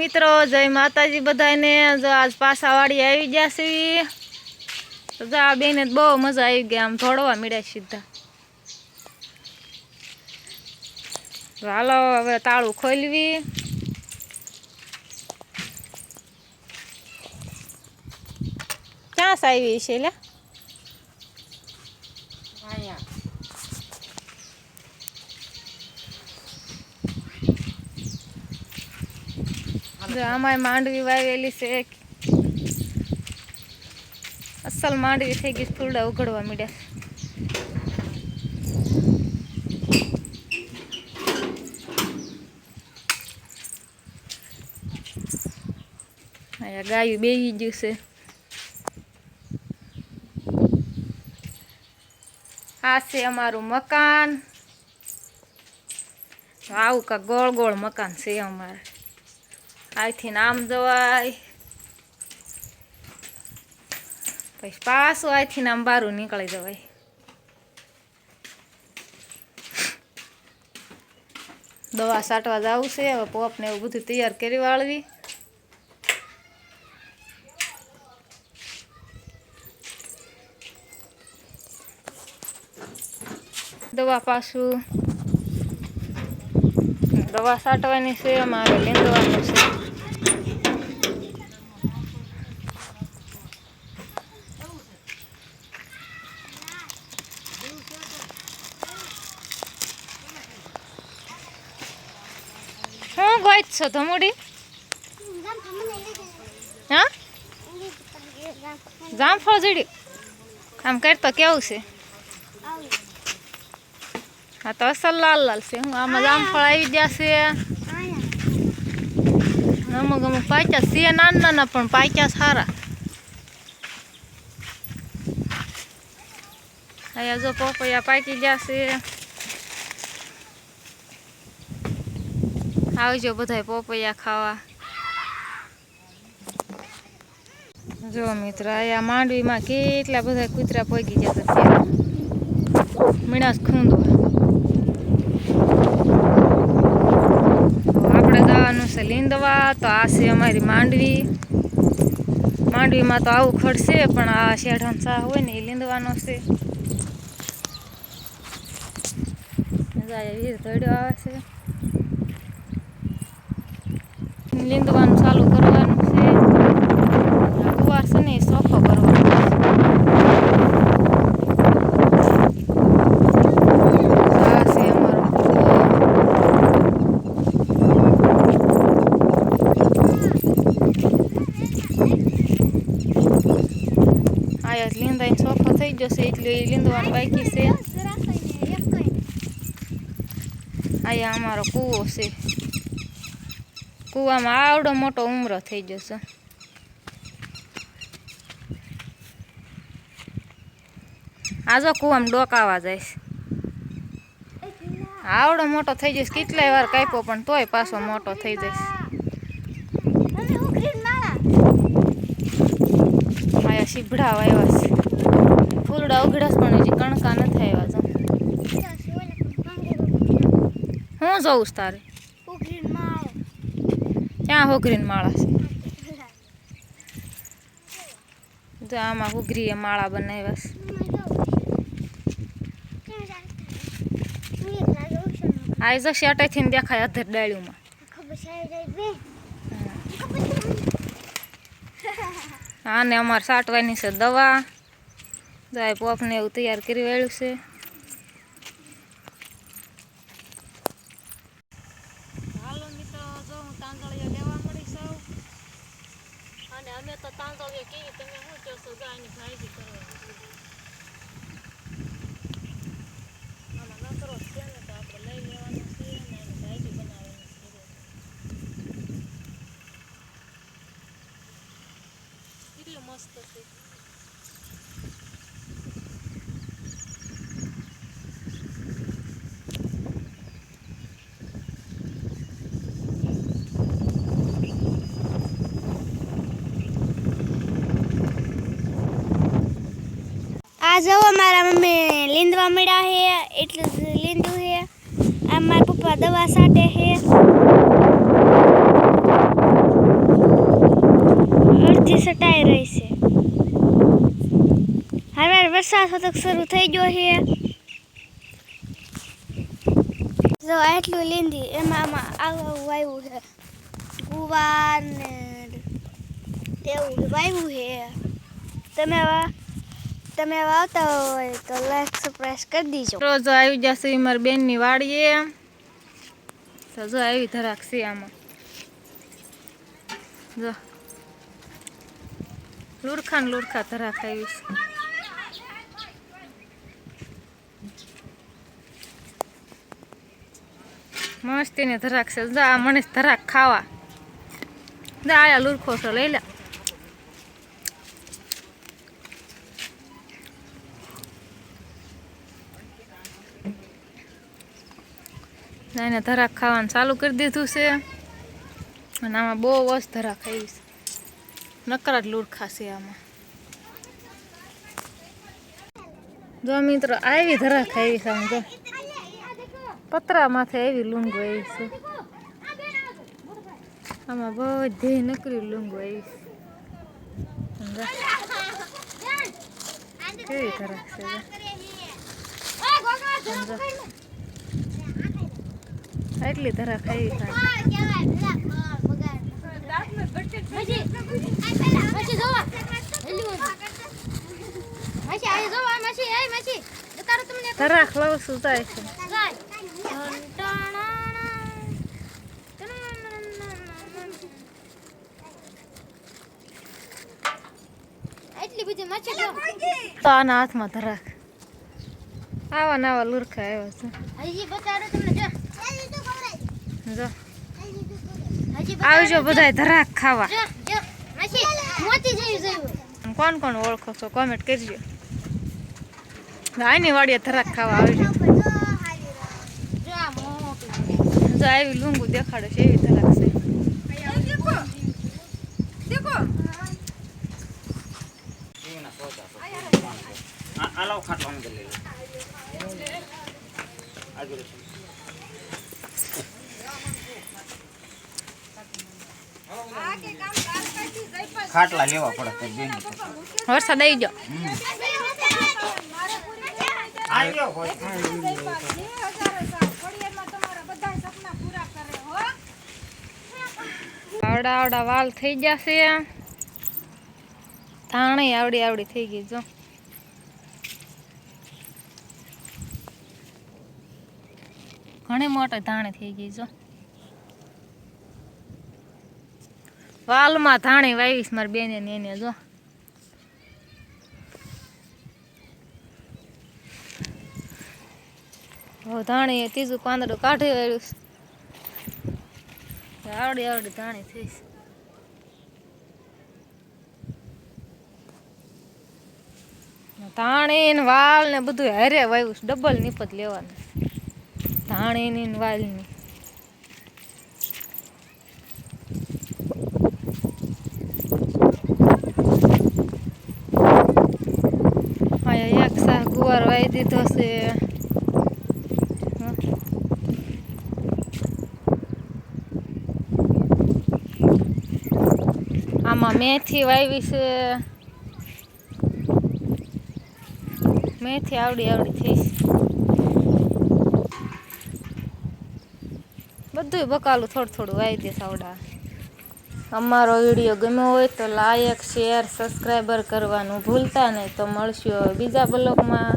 मित्रों जय माताजी बधाने। जो आज पासा वाड़ी आई जैसी तो जो आ बेने बहु मजा आई गई। आम दौड़वा मिल्या सीधा। हालो हवे ताळू खोलवी। क्या आई છે લે आमाय मांडवी वावेली से असल मांडवी थी गई। फूलड़ा उगड़वा मीड्या। अया गायु बेही गयु से। आ से अमारू मकान। आव का गोल गोल मकान से अमार। आईथी आम जवाय पछी पाछू आईथी आम बारू निकली जवाय। दवा साटवा जावुं छे। हवे पोप ने एवुं बधुं तैयार करी वाळवी। दवा पाछू दवा साटवानी छे। अमारे લીંદવાનું છે। હું ગોઈત છો ધમુડી? હા જામફળ જડી આમ કરતો કેવું છે? हाँ तो असल लाल लाल से हूँ। आम जामफल आई जैसे अमुक अमुक पाक्या से नाना ना पण पाक्या सारा। अया जो पपैया पाकी जैसे आवजो बधाय पपैया खावा। जो मित्र अया मांडवी में केटला बधा कूतरा पगी जता मीणास खूंदवा। લીંદવા तो आ से अमारी मांडवी। मांडवी में तो आवुं खड़ छे पण आ शेढानो सा होय ने લીંદવાનો छे। वीर धड्यो आवे छे। લીંદવાનું चालू करवानुं छे। कुवार छे ने सोफो करवानो લીંદાઈ ચોખ્ખો થઈ જશે એટલે લીંદવાનું બાકી છે। આયા અમારો કૂવો છે। કૂવામાં આવડો મોટો ઉમરો થઈ જશે। આ જો કૂવામાં ડોકાવા જાય છે। આવડો મોટો થઈ જશે। કેટલાય વાર કાપ્યો પણ તોય પાછો મોટો થઈ જશે। आया सीभड़ा वाव्या छे। फूलड़ा उगड़्यास पण हजी कणका नथी आव्या। जो हूँ जोऊं तारे क्या होगरीन माळा छे। जो आमां होगरीए माळा बनाव्या छे। आ जो शेटेथी देखाय अधर डाळीमां। हाँ ने अमार साटवानी से दवा जाए पोप ने तैयार करी वाळ्युं छे। हालो मित्रो जो हूँ तांदळिया लेवा मळी छुं अने अमे तो तांदळिया केवी तमे शुं कहो छो? जो आनी भाजी करवानी आमां नकरो छे ने तो आपणे लई लेवानो छे अने आनी भाजी बनावવાની છે। કેટલું મસ્ત છે। आ जाओ मारा मम्मी લીંદવા મળ્યા है એટલે લીંદું है। आ मारा पप्पा दवा साटे है। લીંડી સટાઈ રહી છે. હવે વરસાદ થોડોક શરૂ થઈ ગયો છે. જો આટલું લીંડી એમાં આવું વાવ્યું છે. ગુવાર ને એવું વાવ્યું છે. તમે વાવતા હોય તો લાઈક સબસ્ક્રાઇબ કરી દીજો. રોજ આવી જશે મારી બેનની વાડીએ. તો જો આવી ધરાક છે આમાં. જો લુરખા ધરાક આવી છે. મસ્તીને ધરાક છે. જો આ મને ધરાક ખાવા. જો આયા લુરખો છો લઈ લે. એને ધરાક ખાવાનું ચાલુ કરી દીધું છે. અને આમાં બહુ વસ ધરાક આવી છે. નકરા જ લુરખા છે આમાં. જો મિત્રો આવી ધરાક આવી છે આમ જો. પતરા માથે એવી લૂંગો આવી છે. આમાં બધી નકરી લૂંગો આવી છે. કેવી ધરાક છે એટલી ધરાક આવી છે. ધરાક લઉં છું જાય છે. તો આના હાથમાં ધરાક આવા નવા લુરખા આવ્યા છે. જો આવજો બધાય ધરાક ખાવા. કોણ કોણ ઓળખો છો કોમેન્ટ કરજો. આની વાડીએ ધરાક ખાવા આવજો. જો આવી લૂંગું દેખાડે છે એવી ધરાક છે. ખાટલા લેવા પડે વરસાદ આવી ગયો. આવડા વાલ થઈ જશે. ધાણે આવડી થઈ ગઈ. જો ઘણી મોટી ધાણે થઈ ગઈ. જો વાલમાં ધાણી વાવીશ મારી બેને ને એને. જો ધાણી ત્રીજું પાંદડું કાઢી વાળ્યું. આવડી ધાણી થઈશ. ધાણી ને વાલ ને બધું હારે વાવ્યું. ડબલ નિપત લેવાનું ધાણી ની વાલ ની. એક શાક ગુવાર વાવી દીધો છે. આમાં મેથી વાવી છે. મેથી આવડી થઈ છે. બધું બકાલું થોડું વાવી દે આવડા. અમારો વિડીયો ગમ્યો હોય તો લાઈક શેર સબસ્ક્રાઈબર કરવાનું ભૂલતા નહીં. તો મળશું બીજા બ્લોગમાં.